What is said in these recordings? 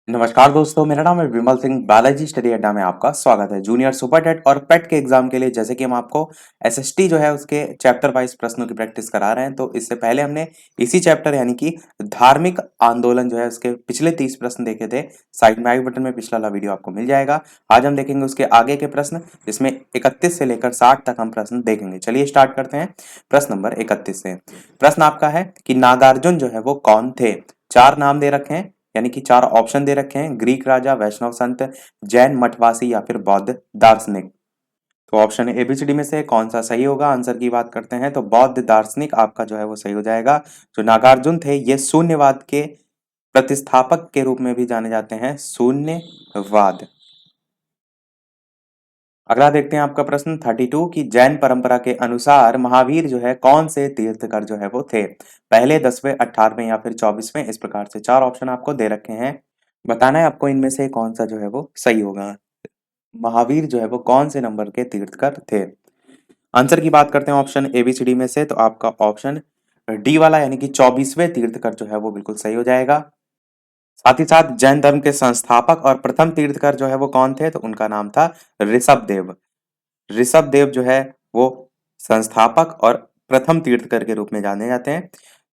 नमस्कार दोस्तों, मेरा नाम है विमल सिंह। बालाजी स्टडी अड्डा में आपका स्वागत है। जूनियर सुपर टेट और पेट के एग्जाम के लिए जैसे कि हम आपको एसएसटी जो है उसके चैप्टर वाइज प्रश्नों की प्रैक्टिस करा रहे हैं, तो इससे पहले हमने इसी चैप्टर यानी कि धार्मिक आंदोलन जो है उसके पिछले 30 प्रश्न देखे थे। साइड में आई बटन में पिछला वाला वीडियो आपको मिल जाएगा। आज हम देखेंगे उसके आगे के प्रश्न, जिसमें 31 से लेकर 60 तक हम प्रश्न देखेंगे। चलिए स्टार्ट करते हैं प्रश्न नंबर 31 से। प्रश्न आपका है कि नागार्जुन जो है वो कौन थे। चार नाम दे रखे हैं, यानी कि चार ऑप्शन दे रखे हैं: ग्रीक राजा, वैष्णव संत, जैन मठवासी या फिर बौद्ध दार्शनिक। तो ऑप्शन एबीसीडी में से कौन सा सही होगा? आंसर की बात करते हैं तो बौद्ध दार्शनिक आपका जो है वो सही हो जाएगा। जो नागार्जुन थे ये शून्यवाद के प्रतिस्थापक के रूप में भी जाने जाते हैं, शून्यवाद। अगला देखते हैं आपका प्रश्न 32 की जैन परंपरा के अनुसार महावीर जो है कौन से तीर्थकर जो है वो थे। पहले, 10वें, 18वें या फिर 24वें। इस प्रकार से चार ऑप्शन आपको दे रखे हैं। बताना है आपको इनमें से कौन सा जो है वो सही होगा। महावीर जो है वो कौन से नंबर के तीर्थकर थे। आंसर की बात करते हैं ऑप्शन एबीसीडी में से, तो आपका ऑप्शन डी वाला यानी कि 24वें तीर्थकर जो है वो बिल्कुल सही हो जाएगा। साथ ही साथ जैन धर्म के संस्थापक और प्रथम तीर्थकर जो है वो कौन थे, तो उनका नाम था ऋषभ देव। ऋषभ देव जो है वो संस्थापक और प्रथम तीर्थकर के रूप में जाने जाते हैं।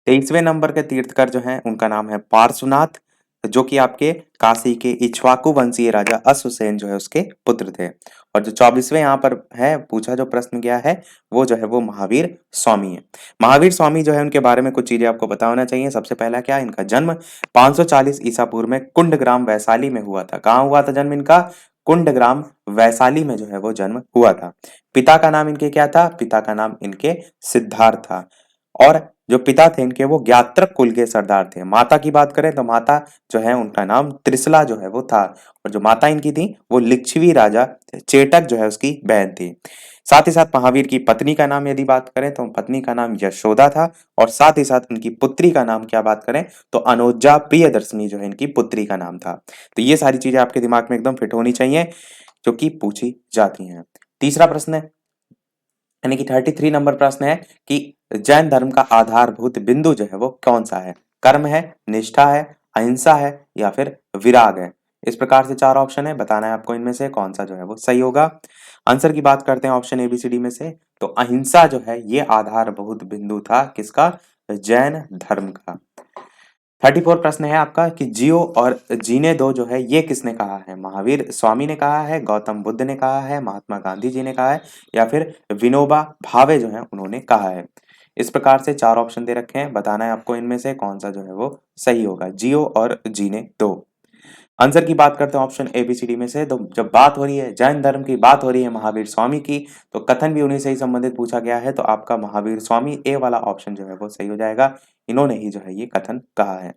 23वें नंबर के तीर्थकर जो हैं उनका नाम है पार्श्वनाथ, जो कि आपके काशी के इक्ष्वाकु वंशीय राजा अश्वसेन जो है उसके पुत्र थे। और जो 24वें यहाँ पर है पूछा जो प्रश्न गया है वो जो है वो महावीर स्वामी है। महावीर स्वामी जो है उनके बारे में कुछ चीजें आपको पता होना चाहिए। सबसे पहला क्या, इनका जन्म 540 ईसा पूर्व में कुंडग्राम वैशाली में हुआ था। कहाँ हुआ था जन्म इनका? कुंडग्राम वैशाली में जो है वो जन्म हुआ था। पिता का नाम इनके क्या था? पिता का नाम इनके सिद्धार्थ था। और जो पिता थे इनके वो ज्ञात्रक कुल के सरदार थे। माता की बात करें तो माता जो है उनका नाम त्रिशला जो है वो था। और जो माता इनकी थी वो लिच्छवी राजा चेटक जो है उसकी बहन थी। साथ ही साथ महावीर की पत्नी का नाम यदि बात करें तो पत्नी का नाम यशोदा था। और साथ ही साथ उनकी पुत्री का नाम क्या बात करें तो अनुजा प्रियदर्शनी जो है इनकी पुत्री का नाम था। तो ये सारी चीजें आपके दिमाग में एकदम फिट होनी चाहिए जो कि पूछी जाती हैं। तीसरा प्रश्न है, यानी कि 33 नंबर प्रश्न है कि जैन धर्म का आधारभूत बिंदु जो है वो कौन सा है। कर्म है, निष्ठा है, अहिंसा है या फिर विराग है। इस प्रकार से चार ऑप्शन है, बताना है आपको इनमें से कौन सा जो है वो सही होगा। आंसर की बात करते हैं ऑप्शन एबीसीडी में से, तो अहिंसा जो है ये आधारभूत बिंदु था किसका? जैन धर्म का। 34 प्रश्न है आपका कि जियो और जीने दो जो है ये किसने कहा है। महावीर स्वामी ने कहा है, गौतम बुद्ध ने कहा है, महात्मा गांधी जी ने कहा है या फिर विनोबा भावे जो है उन्होंने कहा है। इस प्रकार से चार ऑप्शन दे रखे हैं, बताना है आपको इनमें से कौन सा जो है वो सही होगा। जियो और जीने दो। आंसर की बात करते हैं ऑप्शन एबीसीडी में से, तो जब बात हो रही है जैन धर्म की, बात हो रही है महावीर स्वामी की, तो कथन भी उन्हीं से ही संबंधित पूछा गया है। तो आपका महावीर स्वामी ए वाला ऑप्शन जो है वो सही हो जाएगा। इन्होंने ही जो है ये कथन कहा है।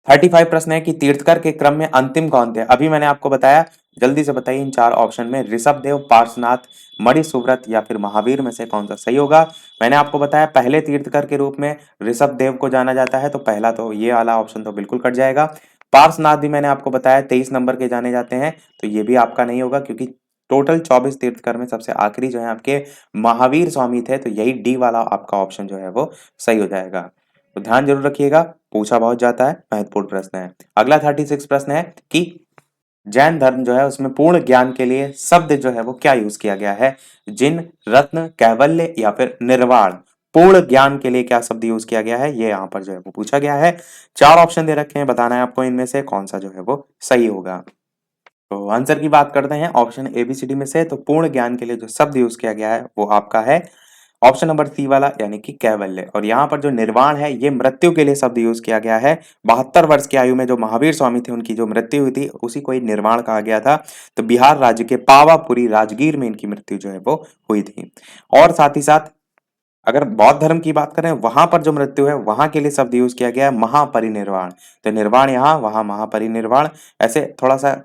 35 प्रश्न है कि तीर्थकर के क्रम में अंतिम कौन थे। अभी मैंने आपको बताया, जल्दी से बताइए इन चार ऑप्शन में ऋषभ देव, पार्श्वनाथ, मणि सुव्रत या फिर महावीर में से कौन सा सही होगा। मैंने आपको बताया पहले तीर्थकर के रूप में ऋषभ देव को जाना जाता है, तो पहला तो ये वाला ऑप्शन तो बिल्कुल कट जाएगा। पार्श्वनाथ भी मैंने आपको बताया 23 नंबर के जाने जाते हैं, तो ये भी आपका नहीं होगा क्योंकि टोटल 24 तीर्थकर में सबसे आखिरी जो है आपके महावीर स्वामी थे, तो यही डी वाला आपका ऑप्शन जो है वो सही हो जाएगा। तो ध्यान जरूर रखिएगा, पूछा बहुत जाता है, महत्वपूर्ण प्रश्न है। अगला 36 प्रश्न है कि जैन धर्म जो है उसमें पूर्ण ज्ञान के लिए शब्द जो है वो क्या यूज किया गया है। जिन, रत्न, कैवल्य या फिर निर्वाण। पूर्ण ज्ञान के लिए क्या शब्द यूज किया गया है, ये यहाँ पर जो है वो पूछा गया है। चार ऑप्शन दे रखे हैं, बताना है आपको इनमें से कौन सा जो है वो सही होगा। तो आंसर की बात करते हैं ऑप्शन एबीसीडी में से, तो पूर्ण ज्ञान के लिए जो शब्द यूज किया गया है वो आपका है ऑप्शन नंबर सी वाला यानी कि कैवल्य। और यहाँ पर जो निर्वाण है ये मृत्यु के लिए शब्द यूज किया गया है। 72 वर्ष की आयु में जो महावीर स्वामी थे उनकी जो मृत्यु हुई थी उसी को ही निर्वाण कहा गया था। तो बिहार राज्य के पावापुरी राजगीर में इनकी मृत्यु जो है वो हुई थी। और साथ ही साथ अगर बौद्ध धर्म की बात करें वहां पर जो मृत्यु है वहां के लिए शब्द यूज किया गया है महापरिनिर्वाण। तो निर्वाण यहाँ, वहां महापरिनिर्वाण। ऐसे थोड़ा सा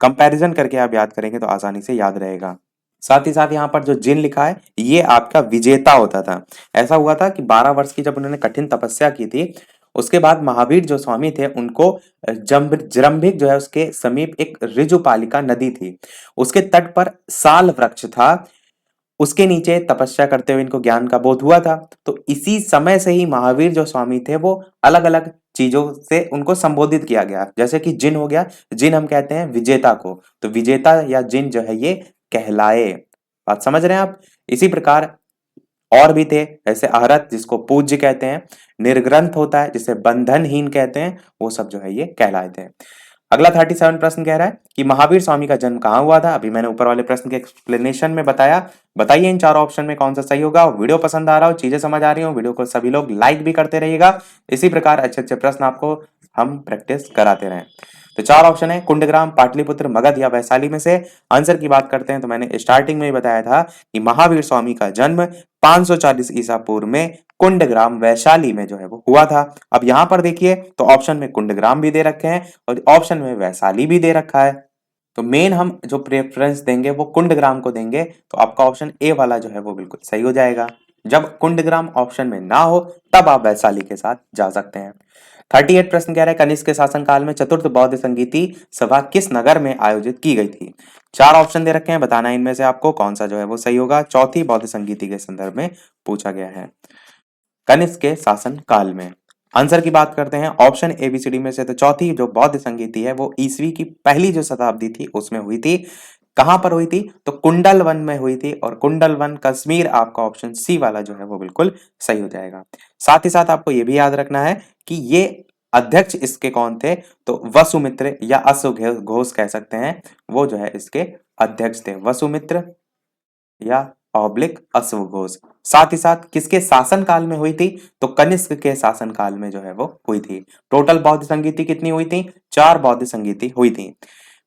कंपैरिजन करके आप याद करेंगे तो आसानी से याद रहेगा। साथ ही साथ यहाँ पर जो जिन लिखा है ये आपका विजेता होता था। ऐसा हुआ था कि 12 वर्ष की जब उन्होंने कठिन तपस्या की थी उसके बाद महावीर जो स्वामी थे उनको जृंभिक जो है उसके समीप एक ऋजुपालिका नदी थी, उसके तट पर साल वृक्ष था, उसके नीचे तपस्या करते हुए इनको ज्ञान का बोध हुआ था। तो इसी समय से ही महावीर जो स्वामी थे वो अलग अलग चीजों से उनको संबोधित किया गया। जैसे कि जिन हो गया, जिन हम कहते हैं विजेता को, तो विजेता या जिन जो है ये कहलाए। बात समझ रहे हैं आप? इसी प्रकार और भी थे, ऐसे अहरत जिसको पूज्य कहते हैं, निर्ग्रंथ होता है जिसे बंधनहीन कहते हैं, वो सब जो है ये कहलाए थे। अगला 37 प्रश्न कह रहा है कि महावीर स्वामी का जन्म कहाँ हुआ था? अभी मैंने ऊपर वाले प्रश्न के एक्सप्लेनेशन में बताया। बताइए इन चारों ऑप्शन में कौन सा सही होगा। वीडियो पसंद आ रहा हो, चीजें समझ आ रही हो, वीडियो को सभी लोग लाइक भी करते रहिएगा। इसी प्रकार अच्छे अच्छे प्रश्न आपको हम प्रैक्टिस कराते रहें। तो चार ऑप्शन है, कुंडग्राम, पाटलिपुत्र, मगध या वैशाली में से। आंसर की बात करते हैं तो मैंने स्टार्टिंग में ही बताया था कि महावीर स्वामी का जन्म 540 ईसा पूर्व में कुंडग्राम वैशाली में जो है वो हुआ था। अब यहां पर देखिए तो ऑप्शन में कुंडग्राम भी दे रखे हैं और ऑप्शन में वैशाली भी दे रखा है। तो मेन हम जो प्रेफरेंस देंगे वो कुंडग्राम को देंगे, तो आपका ऑप्शन ए वाला जो है वो बिल्कुल सही हो जाएगा। जब कुंडग्राम ऑप्शन में ना हो तब आप वैशाली के साथ जा सकते हैं। 38 प्रश्न कह रहे हैं, कनिष्क के शासनकाल में चतुर्थ बौद्ध संगीति सभा किस नगर में आयोजित की गई थी? चार ऑप्शन दे रखे हैं, बताना है इनमें से आपको कौन सा जो है वो सही होगा। चौथी बौद्ध संगीति के संदर्भ में पूछा गया है, कनिष्क के शासन काल में। आंसर की बात करते हैं ऑप्शन एबीसीडी में से, तो चौथी जो बौद्ध संगीति है वो ईसवी की पहली जो शताब्दी थी उसमें हुई थी। कहां पर हुई थी? तो कुंडल वन में हुई थी, और कुंडल वन कश्मीर आपका ऑप्शन सी वाला जो है वो बिल्कुल सही हो जाएगा। साथ ही साथ आपको यह भी याद रखना है कि ये अध्यक्ष इसके कौन थे? तो वसुमित्र या अश्वघोष कह सकते हैं, वो जो है इसके अध्यक्ष थे, वसुमित्र या ऑब्लिक अश्वघोष। साथ ही साथ किसके शासन काल में हुई थी? तो कनिष्क के शासन काल में जो है वो हुई थी। टोटल बौद्ध संगीति कितनी हुई थी? 4 बौद्ध संगीति हुई थी।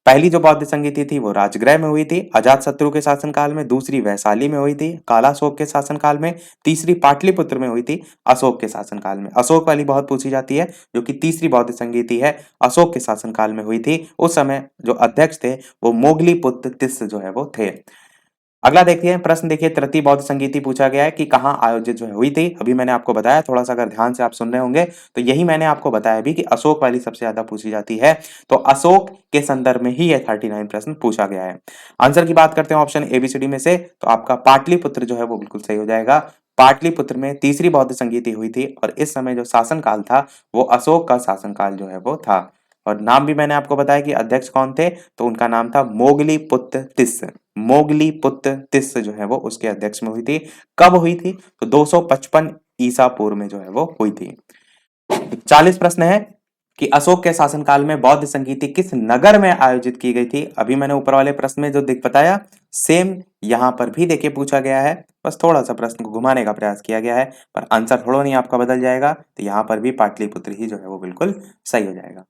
पहली जो बौद्ध संगीति थी वो राजगृह में हुई थी अजात शत्रु के शासनकाल में, दूसरी वैशाली में हुई थी कालाशोक के शासनकाल में, तीसरी पाटलिपुत्र में हुई थी अशोक के शासनकाल में। अशोक वाली बहुत पूछी जाती है, जो कि तीसरी बौद्ध संगीति है, अशोक के शासनकाल में हुई थी। उस समय जो अध्यक्ष थे वो मोगली पुत्र तिस्स जो है वो थे। अगला देखते हैं प्रश्न, देखिए तृतीय बौद्ध संगीति पूछा गया है कि कहाँ आयोजित जो है हुई थी। अभी मैंने आपको बताया, थोड़ा सा अगर ध्यान से आप सुन रहे होंगे तो यही मैंने आपको बताया भी कि अशोक वाली सबसे ज्यादा पूछी जाती है, तो अशोक के संदर्भ में ही यह 39 प्रश्न पूछा गया है। आंसर की बात करते हैं ऑप्शन एबीसीडी में से, तो आपका पाटलिपुत्र जो है वो बिल्कुल सही हो जाएगा। पाटलिपुत्र में तीसरी बौद्ध संगीति हुई थी और इस समय जो शासनकाल था वो अशोक का शासनकाल जो है वो था। और नाम भी मैंने आपको बताया कि अध्यक्ष कौन थे, तो उनका नाम था मोगली पुत्र तिस्स। मोगली पुत्र तिस्स जो है वो उसके अध्यक्ष में हुई थी। कब हुई थी? तो 255 ईसा पूर्व में जो है वो हुई थी। 40 प्रश्न है कि अशोक के शासनकाल में बौद्ध संगीति किस नगर में आयोजित की गई थी? अभी मैंने ऊपर वाले प्रश्न में जो दिख बताया सेम यहां पर भी देखिए पूछा गया है, बस थोड़ा सा प्रश्न को घुमाने का प्रयास किया गया है, पर आंसर थोड़ा नहीं आपका बदल जाएगा, तो यहां पर भी पाटलिपुत्र ही जो है वो बिल्कुल सही हो जाएगा।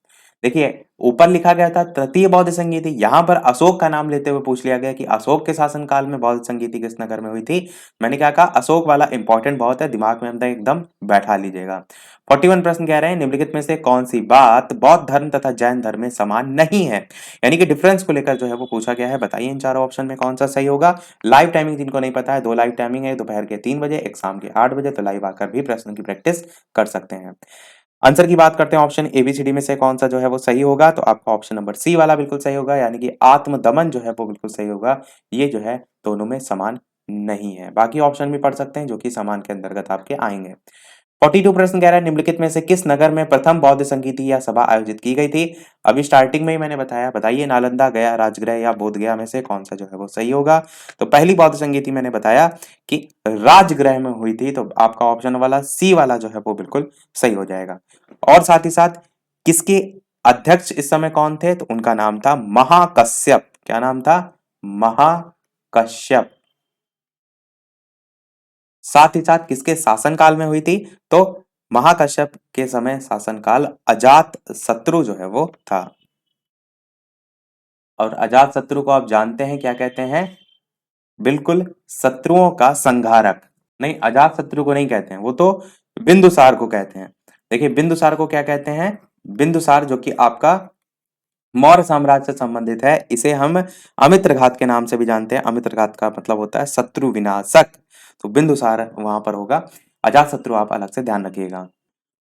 देखिए ऊपर लिखा गया था तृतीय बौद्ध संगीति, यहां पर अशोक का नाम लेते हुए पूछ लिया गया कि अशोक के शासनकाल में बौद्ध संगीति किस नगर में हुई थी। मैंने क्या कहा, अशोक वाला इंपॉर्टेंट बहुत है, दिमाग में हम एकदम बैठा लीजिएगा। 41 प्रश्न कह रहे हैं निम्नलिखित में से कौन सी बात बौद्ध धर्म तथा जैन धर्म में समान नहीं है, यानी कि डिफरेंस को लेकर जो है वो पूछा गया है। बताइए इन चारों ऑप्शन में कौन सा सही होगा। लाइव टाइमिंग जिनको नहीं पता है, 2 लाइव टाइमिंग है, दोपहर के 3 बजे, एक शाम के 8 बजे, तो लाइव आकर भी प्रश्न की प्रैक्टिस कर सकते हैं। आंसर की बात करते हैं ऑप्शन एबीसीडी में से कौन सा जो है वो सही होगा, तो आपका ऑप्शन नंबर सी वाला बिल्कुल सही होगा, यानी कि आत्मदमन जो है वो बिल्कुल सही होगा। ये जो है दोनों में समान नहीं है। बाकी ऑप्शन भी पढ़ सकते हैं जो कि समान के अंतर्गत आपके आएंगे। 42 प्रश्न कह रहा है निम्नलिखित में से किस नगर में प्रथम बौद्ध संगीति या सभा आयोजित की गई थी? अभी स्टार्टिंग में ही मैंने बताया, बताइए नालंदा, गया, राजगृह या बोधगया में से कौन सा जो है वो सही होगा। तो पहली बौद्ध संगीति मैंने बताया कि राजगृह में हुई थी, तो आपका ऑप्शन वाला सी वाला जो है वो बिल्कुल सही हो जाएगा। और साथ ही साथ किसके अध्यक्ष इस समय कौन थे? तो उनका नाम था महाकश्यप। क्या नाम था? महाकश्यप। साथ ही साथ किसके शासनकाल में हुई थी? तो महाकश्यप के समय शासनकाल अजात शत्रु जो है वो था। और अजात शत्रु को आप जानते हैं क्या कहते हैं? बिल्कुल शत्रुओं का संहारक। नहीं, अजात शत्रु को नहीं कहते हैं, वो तो बिंदुसार को कहते हैं। देखिए बिंदुसार को क्या कहते हैं? बिंदुसार जो कि आपका मौर्य साम्राज्य से संबंधित है, इसे हम अमित्रघात के नाम से भी जानते हैं। अमित्रघात का मतलब होता है शत्रु विनाशक, तो बिंदुसार वहां पर होगा। अजातशत्रु आप अलग से ध्यान रखिएगा।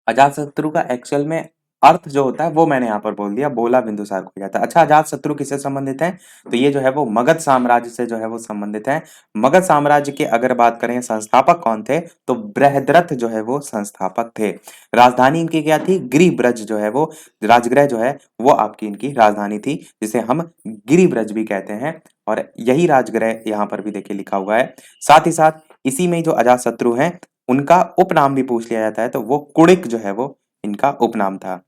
अजातशत्रु का एक्चुअल में अर्थ जो होता है वो मैंने यहाँ पर बोल दिया, बोला बिंदुसार को किया था। अच्छा, अजात शत्रु किससे संबंधित है? तो ये जो है वो मगध साम्राज्य से जो है वो संबंधित है। मगध साम्राज्य के अगर बात करें संस्थापक कौन थे, तो बृहद्रथ जो है वो संस्थापक थे। राजधानी इनकी क्या थी? गिरिब्रज जो है वो, राजगृह जो है वो आपकी इनकी राजधानी थी, जिसे हम गिरिब्रज भी कहते हैं। और यही राजगृह यहाँ पर भी देखिए लिखा हुआ है। साथ ही साथ इसी में जो अजात शत्रु हैं उनका उपनाम भी पूछ लिया जाता है, तो वो कुड़िक जो है वो इनका उपनाम था।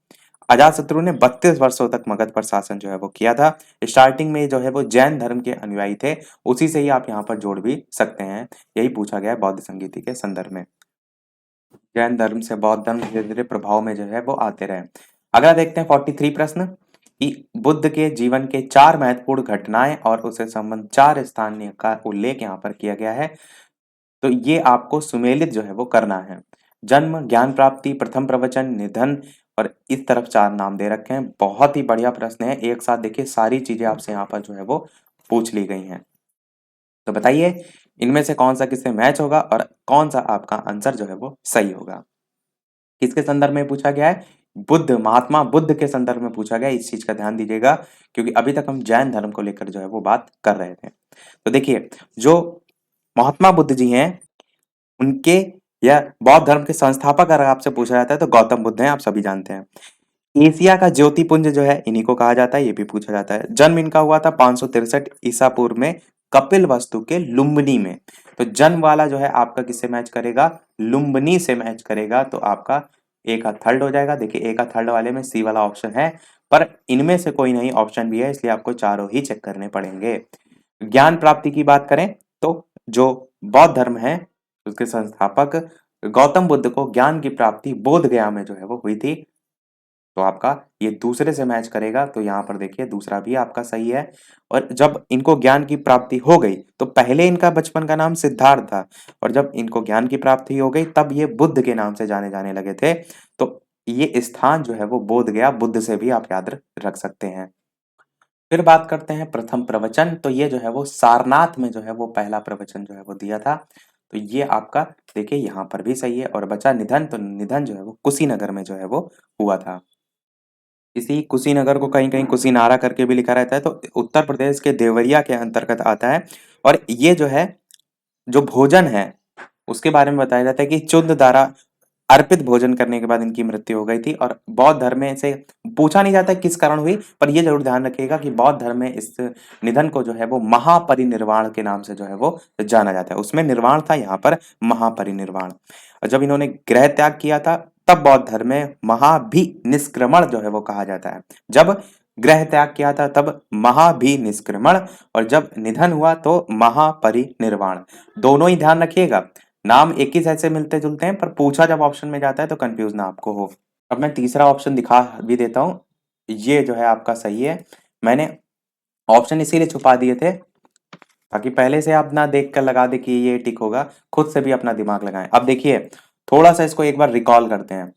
अजातशत्रु ने 32 वर्षों तक मगध पर शासन जो है वो किया था। स्टार्टिंग में जो है वो जैन धर्म के अनुयायी थे, उसी से ही आप यहाँ पर जोड़ भी सकते हैं। यही पूछा गया है बौद्ध संगीति के संदर्भ में। जैन धर्म से बौद्ध धर्म धीरे धीरे प्रभाव में जो है वो आते रहे। अगला देखते हैं 43 प्रश्न कि बुद्ध के जीवन के 4 महत्वपूर्ण घटनाएं और उससे संबंध 4 स्थानीय का उल्लेख यहाँ पर किया गया है। तो ये आपको सुमेलित जो है वो करना है। जन्म, ज्ञान प्राप्ति, प्रथम प्रवचन, निधन और इस तरफ 4 नाम दे रखे हैं। बहुत ही बढ़िया प्रश्न है, एक साथ देखिए सारी चीजें आपसे यहाँ पर जो है वो पूछ ली गई हैं। तो बताइए इनमें से कौन सा किससे मैच होगा और कौन सा आपका आंसर जो है वो सही होगा। किसके संदर्भ में पूछा गया है? बुद्ध, महात्मा बुद्ध के संदर्भ में पूछा गया है। इस चीज का ध्यान दीजिएगा, क्योंकि अभी तक हम जैन धर्म को लेकर जो है वो बात कर रहे थे। तो देखिए, जो महात्मा बुद्ध जी हैं उनके या बौद्ध धर्म के संस्थापक अगर आपसे पूछा जाता है तो गौतम बुद्ध हैं, आप सभी जानते हैं। एशिया का ज्योतिपुंज जो है इन्हीं को कहा जाता है, ये भी पूछा जाता है। जन्म इनका हुआ था 563 ईसा पूर्व में कपिल वस्तु के लुम्बिनी में। तो जन्म वाला जो है आपका किससे मैच करेगा? लुम्बिनी से मैच करेगा, तो आपका ए का थर्ड हो जाएगा। देखिए ए का थर्ड वाले में सी वाला ऑप्शन है, पर इनमें से कोई नहीं ऑप्शन भी है, इसलिए आपको चारों ही चेक करने पड़ेंगे। ज्ञान प्राप्ति की बात करें तो जो बौद्ध धर्म है उसके संस्थापक गौतम बुद्ध को ज्ञान की प्राप्ति बोध गया में जो है वो हुई थी। तो आपका ये दूसरे से मैच करेगा, तो यहाँ पर देखिए दूसरा भी आपका सही है। और जब इनको ज्ञान की प्राप्ति हो गई तो पहले इनका बचपन का नाम सिद्धार्थ था, और जब इनको ज्ञान की प्राप्ति हो गई तब ये बुद्ध के नाम से जाने जाने लगे थे। तो ये स्थान जो है वो बोध गया, बुद्ध से भी आप याद रख सकते हैं। फिर बात करते हैं प्रथम प्रवचन, तो ये जो है वो सारनाथ में जो है वो पहला प्रवचन जो है वो दिया था। तो ये आपका देखिए यहाँ पर भी सही है। और बचा निधन, तो निधन जो है वो कुशीनगर में जो है वो हुआ था। इसी कुशीनगर को कहीं कहीं कुशीनारा करके भी लिखा रहता है, तो उत्तर प्रदेश के देवरिया के अंतर्गत आता है। और ये जो है, जो भोजन है उसके बारे में बताया जाता है कि चुंद द्वारा अर्पित भोजन करने के बाद इनकी मृत्यु हो गई थी। और बौद्ध धर्म में से पूछा नहीं जाता किस कारण हुई, पर ये जरूर ध्यान रखिएगा कि बौद्ध धर्म में इस निधन को जो है वो महापरिनिर्वाण के नाम से जो है वो जाना जाता है। उसमें निर्वाण था, यहाँ पर महापरिनिर्वाण। और जब इन्होंने गृह त्याग किया था तब बौद्ध धर्म में महाभिनिष्क्रमण जो है वो कहा जाता है। जब गृह त्याग किया था तब महाभिनिष्क्रमण, और जब निधन हुआ तो महापरिनिर्वाण। दोनों ही ध्यान रखिएगा, नाम एक ही साइड से मिलते जुलते हैं, पर पूछा जब ऑप्शन में जाता है तो कंफ्यूज ना आपको हो। अब मैं तीसरा ऑप्शन दिखा भी देता हूँ, ये जो है आपका सही है। मैंने ऑप्शन इसीलिए छुपा दिए थे ताकि पहले से आप ना देख कर लगा दे कि ये टिक होगा, खुद से भी अपना दिमाग लगाएं। अब देखिए थोड़ा सा इसको एक बार रिकॉल करते हैं।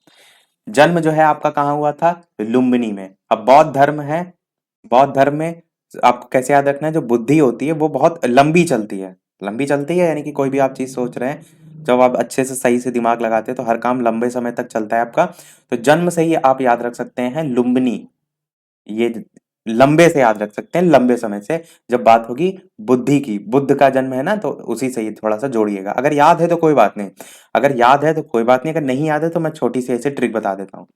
जन्म जो है आपका कहाँ हुआ था? लुम्बिनी में। अब बौद्ध धर्म है, बौद्ध धर्म में आपको कैसे याद रखना है, जो बुद्धि होती है वो बहुत लंबी चलती है। लंबी चलती है यानी कि कोई भी आप चीज सोच रहे हैं, जब आप अच्छे से सही से दिमाग लगाते हैं तो हर काम लंबे समय तक चलता है आपका। तो जन्म से ही आप याद रख सकते हैं लुम्बिनी, ये लंबे से याद रख सकते हैं, लंबे समय से। जब बात होगी बुद्धि की, बुद्ध का जन्म है ना, तो उसी से ही थोड़ा सा जोड़िएगा। अगर याद है तो कोई बात नहीं, अगर याद है तो कोई बात नहीं, अगर नहीं याद है तो मैं छोटी सी ऐसे ट्रिक बता देता हूँ।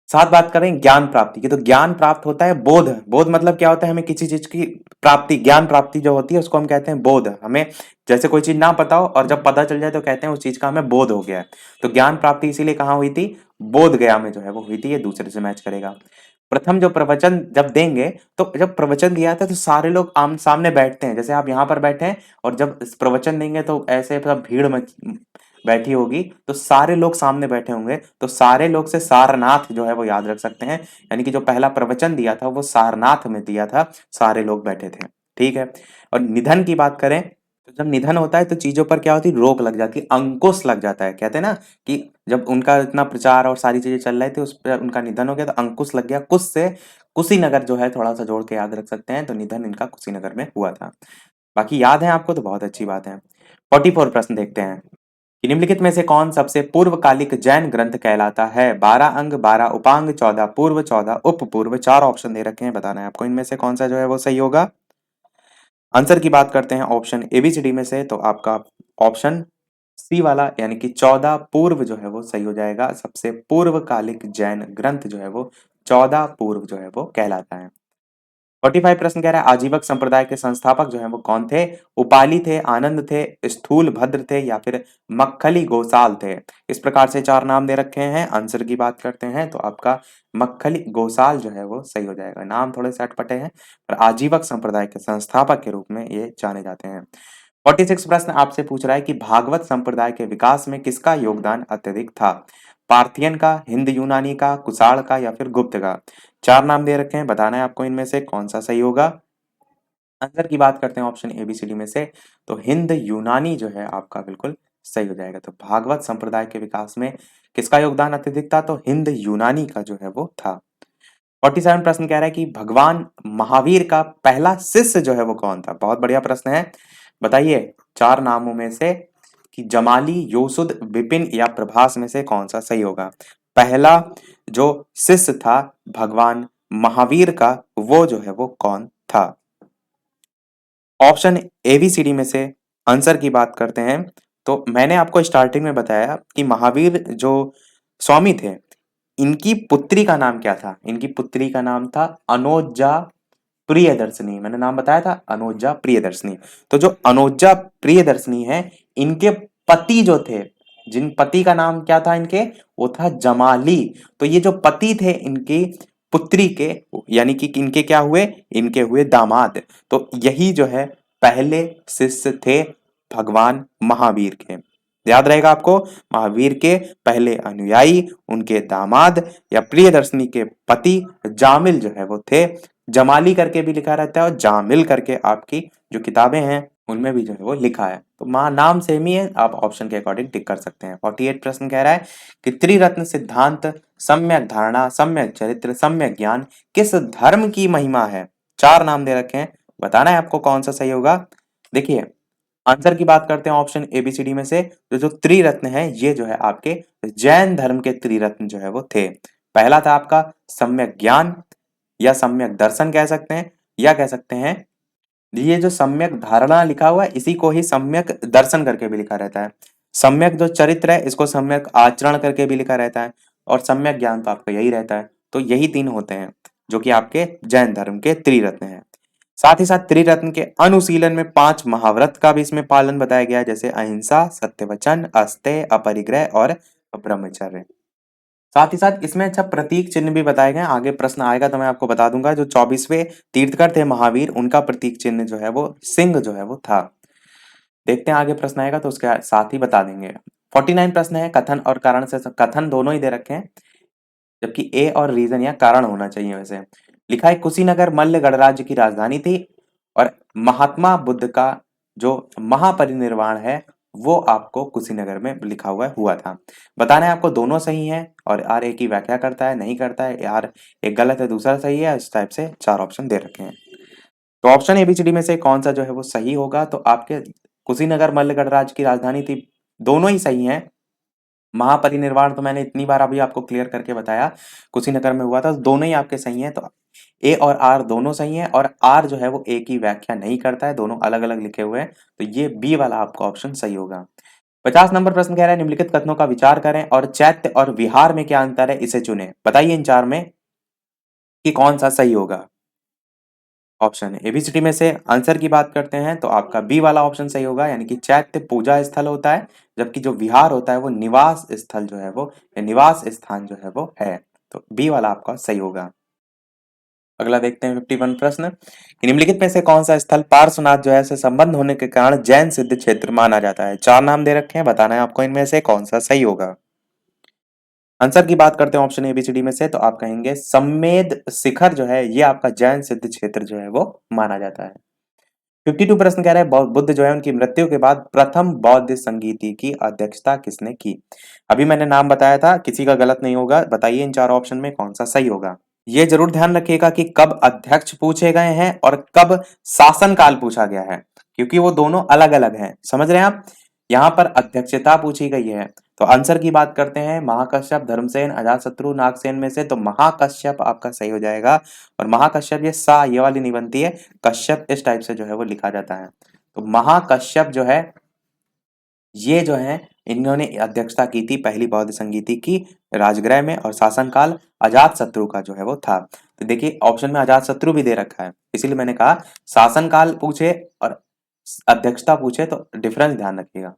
साथ बात करें ज्ञान प्राप्ति की, तो ज्ञान प्राप्त होता है बोध। बोध मतलब क्या होता है? हमें किसी चीज की प्राप्ति, ज्ञान प्राप्ति जो होती है उसको हम कहते हैं बोध। हमें जैसे कोई चीज ना पता हो और जब पता चल जाए तो कहते हैं उस चीज का हमें बोध हो गया है। तो ज्ञान प्राप्ति इसीलिए कहाँ हुई थी? बोध गया में जो है वो हुई थी। ये दूसरे से मैच करेगा। प्रथम जो प्रवचन जब देंगे, तो जब प्रवचन दिया था तो सारे लोग आम सामने बैठते हैं, जैसे आप यहाँ पर बैठे हैं, और जब प्रवचन देंगे तो ऐसे सब भीड़ में बैठी होगी, तो सारे लोग सामने बैठे होंगे। तो सारे लोग से सारनाथ जो है वो याद रख सकते हैं, यानी कि जो पहला प्रवचन दिया था वो सारनाथ में दिया था, सारे लोग बैठे थे। ठीक है। और निधन की बात करें तो जब निधन होता है तो चीजों पर क्या होती है? रोक लग जाती है, अंकुश लग जाता है। कहते हैं ना कि जब उनका इतना प्रचार और सारी चीजें चल रही थी, उस पर उनका निधन हो गया तो अंकुश लग गया। कुश से कुशीनगर जो है थोड़ा सा जोड़ के याद रख सकते हैं, तो निधन इनका कुशीनगर में हुआ था। बाकी याद है आपको तो बहुत अच्छी बात है। 44 प्रश्न देखते हैं। कि निम्नलिखित में से कौन सबसे पूर्वकालिक जैन ग्रंथ कहलाता है? 12 अंग, 12 उपांग, 14 पूर्व, 14 उप पूर्व। चार ऑप्शन दे रखे हैं, बताना है आपको इनमें से कौन सा जो है वो सही होगा। आंसर की बात करते हैं ऑप्शन एबीसीडी में से, तो आपका ऑप्शन सी वाला यानी कि 14 पूर्व जो है वो सही हो जाएगा। सबसे पूर्वकालिक जैन ग्रंथ जो है वो 14 पूर्व जो है वो कहलाता है। 45 प्रश्न कह रहा है आजीवक संप्रदाय के संस्थापक जो है वो कौन थे? उपाली थे, आनंद थे, स्थूल भद्र थे या फिर मक्खली गोसाल थे। इस प्रकार से चार नाम दे रखे हैं। आंसर की बात करते हैं तो आपका मक्खली गोसाल जो है वो सही हो जाएगा। नाम थोड़े से अटपटे हैं पर आजीवक संप्रदाय के संस्थापक के रूप में ये जाने जाते हैं। 46 प्रश्न आपसे पूछ रहा है कि भागवत संप्रदाय के विकास में किसका योगदान अत्यधिक था? पार्थियन का, हिंद यूनानी का, कुषाण का या फिर गुप्त का। चार नाम दे रखे हैं, बताना है आपको इनमें से कौन सा सही होगा। आंसर की बात करते हैं ऑप्शन एबीसीडी में से, तो हिंद यूनानी जो है आपका बिल्कुल सही हो जाएगा। तो भागवत संप्रदाय के विकास में किसका योगदान अत्यधिक था? तो हिंद यूनानी का जो है वो था। 47 प्रश्न कह रहा है कि भगवान महावीर का पहला शिष्य जो है वो कौन था? बहुत बढ़िया प्रश्न है, बताइए चार नामों में से कि जमाली, योसुद, विपिन या प्रभास में से कौन सा सही होगा। पहला जो शिष्य था भगवान महावीर का वो जो है वो कौन था? ऑप्शन एबीसीडी में से आंसर की बात करते हैं तो मैंने आपको स्टार्टिंग में बताया कि महावीर जो स्वामी थे इनकी पुत्री का नाम क्या था? इनकी पुत्री का नाम था अनोजा प्रियदर्शनी। मैंने नाम बताया था अनोजा प्रियदर्शनी। तो जो अनोजा प्रियदर्शनी है इनके पति जो थे, जिन पति का नाम क्या था इनके, वो था जमाली। तो ये जो पति थे इनकी पुत्री के, यानी कि इनके क्या हुए, इनके हुए दामाद। तो यही जो है पहले शिष्य थे भगवान महावीर के। याद रहेगा आपको, महावीर के पहले अनुयायी उनके दामाद या प्रियदर्शनी के पति जामिल जो है वो थे। जमाली करके भी लिखा रहता है और जामिल करके आपकी जो किताबें हैं उनमें भी जो है वो लिखा है। तो मां नाम सेम ही है, आप ऑप्शन के अकॉर्डिंग टिक कर सकते हैं। 48 प्रश्न कह रहा है कि त्रिरत्न सिद्धांत, सम्यक धारणा, सम्यक चरित्र, सम्यक ज्ञान किस धर्म की महिमा है? चार नाम दे रखे हैं, बताना है आपको कौन सा सही होगा। देखिए आंसर की बात करते हैं ऑप्शन एबीसीडी में से, तो जो त्रिरत्न है ये जो है आपके जैन धर्म के त्रिरत्न जो है वो थे। पहला था आपका सम्यक ज्ञान या सम्यक दर्शन कह सकते हैं, या कह सकते हैं ये जो सम्यक धारणा लिखा हुआ है इसी को ही सम्यक दर्शन करके भी लिखा रहता है। सम्यक जो चरित्र है इसको सम्यक आचरण करके भी लिखा रहता है और सम्यक ज्ञान तो आपका यही रहता है। तो यही तीन होते हैं जो कि आपके जैन धर्म के त्रिरत्न हैं। साथ ही साथ त्रिरत्न के अनुशीलन में 5 महाव्रत का भी इसमें पालन बताया गया है, जैसे अहिंसा, सत्यवचन, अस्तेय, अपरिग्रह और ब्रह्मचर्य। साथ ही साथ इसमें अच्छा प्रतीक चिन्ह भी बताए गए हैं। आगे प्रश्न आएगा तो मैं आपको बता दूंगा। जो 24वें तीर्थकर थे महावीर उनका प्रतीक चिन्ह जो है वो सिंह जो है वो था। देखते हैं आगे प्रश्न आएगा तो उसके साथ ही बता देंगे। 49 प्रश्न है कथन और कारण से, कथन दोनों ही दे रखे हैं जबकि ए और रीजन या कारण होना चाहिए। वैसे लिखा है कुशीनगर मल्ल गणराज्य की राजधानी थी और महात्मा बुद्ध का जो महापरिनिर्वाण है वो आपको कुशीनगर में लिखा हुआ था। बताना है आपको दोनों सही है और यार एक ही व्याख्या करता है नहीं करता है, यार एक गलत है दूसरा सही है, इस टाइप से चार ऑप्शन दे रखे हैं। तो ऑप्शन एबीसीडी में से कौन सा जो है वो सही होगा? तो आपके कुशीनगर मल्ल गणराज्य की राजधानी थी, दोनों ही सही हैं। महापरिनिर्वाण तो मैंने इतनी बार अभी आपको क्लियर करके बताया कुशीनगर में हुआ था, दोनों ही आपके सही हैं। तो ए और आर दोनों सही हैं और आर जो है वो ए की व्याख्या नहीं करता है, दोनों अलग अलग लिखे हुए हैं। तो ये बी वाला आपका ऑप्शन सही होगा। 50 नंबर प्रश्न कह रहा है निम्नलिखित कथनों का विचार करें और चैत्य और विहार में क्या अंतर है इसे चुनें। बताइए इन चार में कि कौन सा सही होगा। ऑप्शन एबीसीडी में से आंसर की बात करते हैं तो आपका बी वाला ऑप्शन सही होगा, यानी कि चैत्य पूजा स्थल होता है जबकि जो विहार होता है वो निवास स्थल जो है वो, या निवास स्थान जो है वो है। तो बी वाला आपका सही होगा। अगला देखते हैं 51 प्रश्न कि निम्नलिखित में से कौन सा स्थल पार्श्वनाथ जो है से संबंध होने के कारण जैन सिद्ध क्षेत्र माना जाता है। चार नाम दे रखे हैं, बताना है आपको इनमें से कौन सा सही होगा। आंसर की बात करते हैं ऑप्शन एबीसीडी में से, तो आप कहेंगे सम्मेद शिखर जो है ये आपका जैन सिद्ध क्षेत्र जो है वो माना जाता है। 52 प्रश्न कह रहा है बुद्ध जो है उनकी मृत्यु के बाद प्रथम बौद्ध संगीति की अध्यक्षता किसने की। अभी मैंने नाम बताया था, किसी का गलत नहीं होगा। बताइए इन चार ऑप्शन में कौन सा सही होगा। ये जरूर ध्यान रखिएगा कि कब अध्यक्ष पूछे गए हैं और कब शासन काल पूछा गया है, क्योंकि वो दोनों अलग अलग हैं। समझ रहे हैं आप? यहाँ पर अध्यक्षता पूछी गई है, तो आंसर की बात करते हैं महाकश्यप, धर्मसेन, अजातशत्रु, नागसेन में से तो महाकश्यप आपका सही हो जाएगा। और महाकश्यप ये सा ये वाली नहीं बनती है, कश्यप इस टाइप से जो है वो लिखा जाता है। तो महाकश्यप जो है ये जो है इन्होंने अध्यक्षता की थी पहली बौद्ध संगीति की राजगृह में, और शासनकाल अजातशत्रु का जो है वो था। तो देखिए ऑप्शन में अजातशत्रु भी दे रखा है, इसीलिए मैंने कहा शासनकाल पूछे और अध्यक्षता पूछे तो डिफरेंस ध्यान रखिएगा।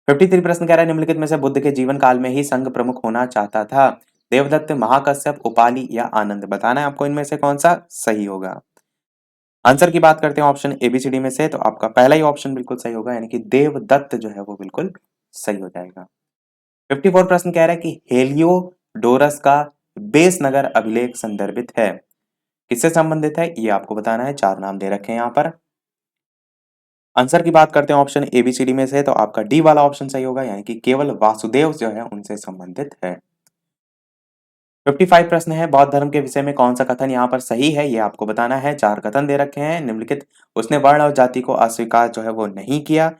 53 प्रश्न कह रहा है निम्नलिखित में से बुद्ध के जीवन काल में ही संघ प्रमुख होना चाहता था? देवदत्त, महाकश्यप, उपाली या आनंद? बताना है आपको इनमें से कौन सा सही होगा। आंसर की बात करते हैं ऑप्शन एबीसीडी में से, तो आपका पहला ही ऑप्शन बिल्कुल सही होगा, यानी कि देवदत्त जो है वो बिल्कुल सही हो जाएगा। 54 प्रश्न कह रहा है कि हेलियोडोरस का बेस नगर अभिलेख संदर्भित है, किससे संबंधित है ये आपको बताना है। 4 नाम दे रखे हैं यहाँ पर। आंसर की बात करते हैं ऑप्शन एबीसीडी में से, तो आपका डी वाला ऑप्शन सही होगा, यानी कि केवल वासुदेव जो है उनसे संबंधित है। 55 प्रश्न है बौद्ध धर्म के विषय में कौन सा कथन यहाँ पर सही है ये आपको बताना है। 4 कथन दे रखे हैं निम्नलिखित। उसने वर्ण और जाति को अस्वीकार जो है वो नहीं किया।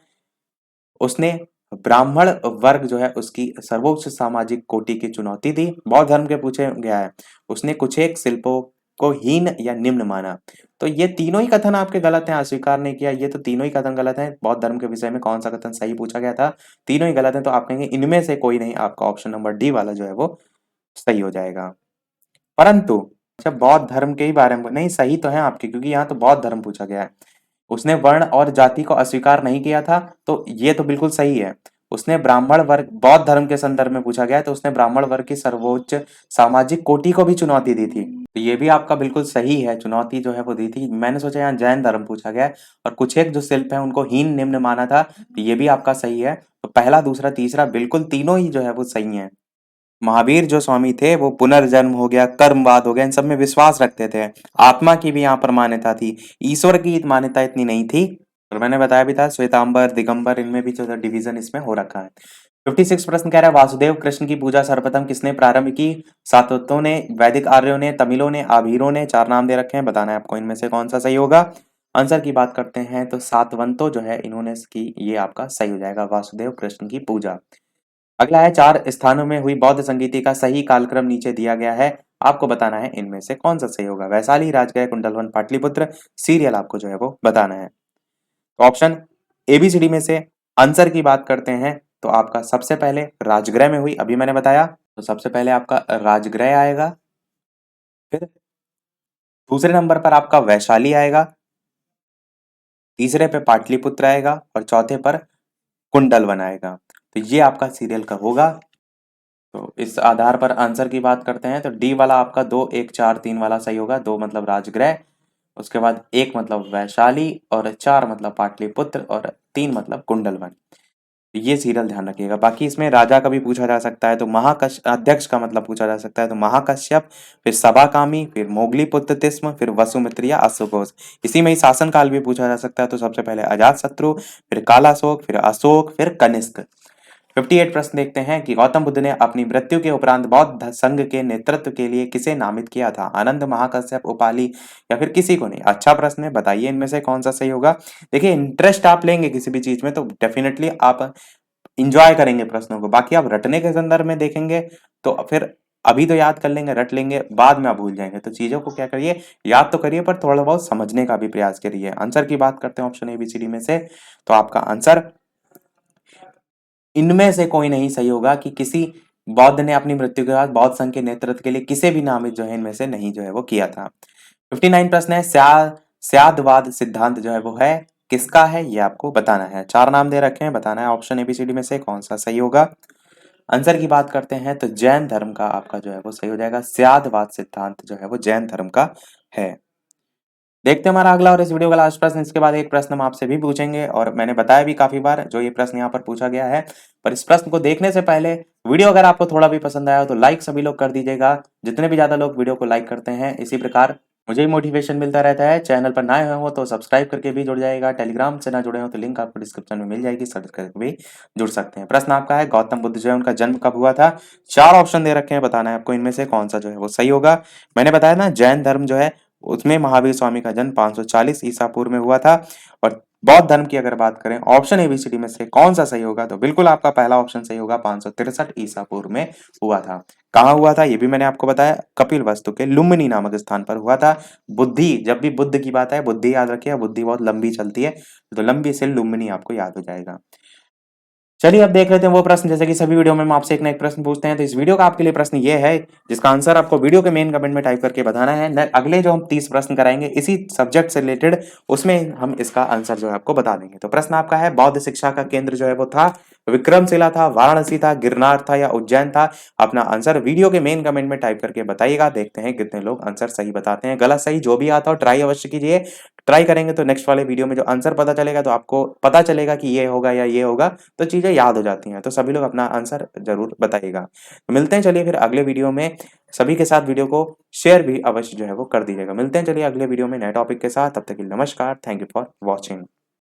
उसने ब्राह्मण वर्ग जो है उसकी सर्वोच्च सामाजिक कोटि की चुनौती दी। बौद्ध धर्म के पूछे गया है उसने कुछेक शिल्पों को हीन या निम्न माना। तो ये तीनों ही कथन आपके गलत हैं, अस्वीकार नहीं किया, ये तो तीनों ही कथन गलत हैं। बौद्ध धर्म के विषय में कौन सा कथन सही पूछा गया था, तीनों ही गलत हैं। तो आप कहेंगे इनमें से कोई नहीं, आपका ऑप्शन नंबर डी वाला जो है वो सही हो जाएगा। परंतु जब बौद्ध धर्म के ही बारे में नहीं, सही तो है आपके, क्योंकि यहाँ तो बौद्ध धर्म पूछा गया है। उसने वर्ण और जाति को अस्वीकार नहीं किया था, तो ये तो बिल्कुल सही है। उसने ब्राह्मण वर्ग, बौद्ध धर्म के संदर्भ में पूछा गया है, तो उसने ब्राह्मण वर्ग की सर्वोच्च सामाजिक कोटि को भी चुनौती दी थी, तो ये भी आपका बिल्कुल सही है, चुनौती जो है वो दी थी। मैंने सोचा यहाँ जैन धर्म पूछा गया है और कुछ एक जो शिल्प है उनको हीन निम्न माना था, तो ये भी आपका सही है। तो पहला, दूसरा, तीसरा बिल्कुल तीनों ही जो है वो सही है। महावीर जो स्वामी थे वो पुनर्जन्म हो गया, कर्मवाद हो गया, इन सब में विश्वास रखते थे। आत्मा की भी यहाँ पर मान्यता थी, ईश्वर की मान्यता इतनी नहीं थी। और मैंने बताया भी था श्वेतांबर, दिगंबर, इनमें भी जो डिवीजन इसमें हो रखा है। 56 प्रश्न कह रहा है वासुदेव कृष्ण की पूजा सर्वप्रथम किसने प्रारंभ की? सातवतों ने, वैदिक आर्यों ने, तमिलों ने, आभीरों ने। 4 नाम दे रखे हैं, बताना है आपको इनमें से कौन सा सही होगा। आंसर की बात करते हैं तो सातवंतों जो है इन्होंने की, ये आपका सही हो जाएगा, वासुदेव कृष्ण की पूजा। अगला है 4 स्थानों में हुई बौद्ध संगीति का सही कालक्रम नीचे दिया गया है, आपको बताना है इनमें से कौन सा सही होगा। वैशाली, राजगृह, कुंडलवन, पाटलिपुत्र। सीरियल आपको जो है वो बताना है। तो ऑप्शन एबीसीडी में से आंसर की बात करते हैं तो आपका सबसे पहले राजगृह में हुई, अभी मैंने बताया, तो सबसे पहले आपका राजगृह आएगा, फिर दूसरे नंबर पर आपका वैशाली आएगा, तीसरे पे पाटलिपुत्र आएगा और चौथे पर कुंडलवन आएगा। तो ये आपका सीरियल का होगा। तो इस आधार पर आंसर की बात करते हैं तो डी वाला आपका 2, 1, 4, 3 वाला सही होगा। 2 मतलब राजगृह, उसके बाद 1 मतलब वैशाली और 4 मतलब पाटलिपुत्र और 3 मतलब कुंडलवन। ये सीरियल ध्यान रखिएगा। बाकी इसमें राजा का भी पूछा जा सकता है, तो अध्यक्ष का मतलब पूछा जा सकता है, तो महाकश्यप, फिर सभाकामी, फिर मोगलीपुत्र तिस्म, फिर वसुमित्र या अशोकोस। इसी में ही शासन काल भी पूछा जा सकता है, तो सबसे पहले अजातशत्रु, फिर कालाशोक, फिर अशोक, फिर कनिष्क। 58 प्रश्न देखते हैं कि गौतम बुद्ध ने अपनी मृत्यु के उपरांत बौद्ध संघ के नेतृत्व के लिए किसे नामित किया था? आनंद, महाकश्यप, उपाली या फिर किसी को नहीं? अच्छा प्रश्न है, बताइए इनमें से कौन सा सही होगा। देखिए इंटरेस्ट आप लेंगे किसी भी चीज में तो डेफिनेटली आप इंजॉय करेंगे प्रश्नों को, बाकी आप रटने के संदर्भ में देखेंगे तो फिर अभी तो याद कर लेंगे, रट लेंगे, बाद में आप भूल जाएंगे। तो चीजों को क्या करिए, याद तो करिए पर थोड़ा बहुत समझने का भी प्रयास करिए। आंसर की बात करते हैं ऑप्शन एबीसीडी में से, तो आपका आंसर इनमें से कोई नहीं सही होगा कि किसी बौद्ध ने अपनी मृत्यु के बाद बौद्ध संघ के नेतृत्व के लिए किसे भी नामित जो है इनमें से नहीं जो है वो किया था। 59 प्रश्न है स्यादवाद सिद्धांत जो है वो है किसका है, ये आपको बताना है। 4 नाम दे रखे हैं, बताना है ऑप्शन एबीसीडी में से कौन सा सही होगा। आंसर की बात करते हैं तो जैन धर्म का आपका जो है वो सही हो जाएगा। स्यादवाद सिद्धांत जो है वो जैन धर्म का है। देखते हैं हमारा अगला और इस वीडियो का लास्ट प्रश्न। इसके बाद एक प्रश्न हम आपसे भी पूछेंगे और मैंने बताया भी काफी बार जो ये प्रश्न यहाँ पर पूछा गया है। पर इस प्रश्न को देखने से पहले वीडियो अगर आपको थोड़ा भी पसंद आया हो तो लाइक सभी लोग कर दीजिएगा, जितने भी ज्यादा लोग वीडियो को लाइक करते हैं इसी प्रकार मुझे भी मोटिवेशन मिलता रहता है। चैनल पर नए हो तो सब्सक्राइब करके भी जुड़ जाएगा, टेलीग्राम से ना जुड़े हो तो लिंक आपको डिस्क्रिप्शन में मिल जाएगी, सर्च करके भी जुड़ सकते हैं। प्रश्न आपका है गौतम बुद्ध जो है उनका जन्म कब हुआ था? 4 ऑप्शन दे रखे हैं, बताना है आपको इनमें से कौन सा जो है वो सही होगा। मैंने बताया ना जैन धर्म जो है उसमें महावीर स्वामी का जन्म 540 ईसा पूर्व में हुआ था और बौद्ध धर्म की अगर बात करें ऑप्शन एबीसीडी में से कौन सा सही होगा, तो बिल्कुल आपका पहला ऑप्शन सही होगा, 563 ईसा पूर्व में हुआ था। कहाँ हुआ था ये भी मैंने आपको बताया, कपिल वस्तु के लुम्बिनी नामक स्थान पर हुआ था। बुद्धि, जब भी बुद्ध की बात है बुद्धि याद रखिए, बुद्धि बहुत लंबी चलती है, तो लंबी से लुम्बिनी आपको याद हो जाएगा। चलिए अब देख लेते हैं वो प्रश्न, जैसे कि सभी वीडियो में हम आपसे एक ना एक प्रश्न पूछते हैं, तो इस वीडियो का आपके लिए प्रश्न ये है जिसका आंसर आपको वीडियो के मेन कमेंट में टाइप करके बताना है। अगले जो हम 30 प्रश्न कराएंगे इसी सब्जेक्ट से रिलेटेड, उसमें हम इसका आंसर जो है आपको बता देंगे। तो प्रश्न आपका है, बौद्ध शिक्षा का केंद्र जो है वो था विक्रमशिला था, वाराणसी था, गिरनार था या उज्जैन था। अपना आंसर वीडियो के मेन कमेंट में टाइप करके बताइएगा, देखते हैं कितने लोग आंसर सही बताते हैं। गलत सही जो भी आता हो ट्राई अवश्य कीजिए, ट्राई करेंगे तो नेक्स्ट वाले वीडियो में जो आंसर पता चलेगा तो आपको पता चलेगा कि ये होगा या ये होगा, तो चीजें याद हो जाती हैं। तो सभी लोग अपना आंसर जरूर बताइएगा। तो मिलते हैं चलिए फिर अगले वीडियो में, सभी के साथ वीडियो को शेयर भी अवश्य जो है वो कर दीजिएगा। मिलते हैं चलिए अगले वीडियो में नए टॉपिक के साथ, तब तक के लिए नमस्कार, थैंक यू फॉर वॉचिंग।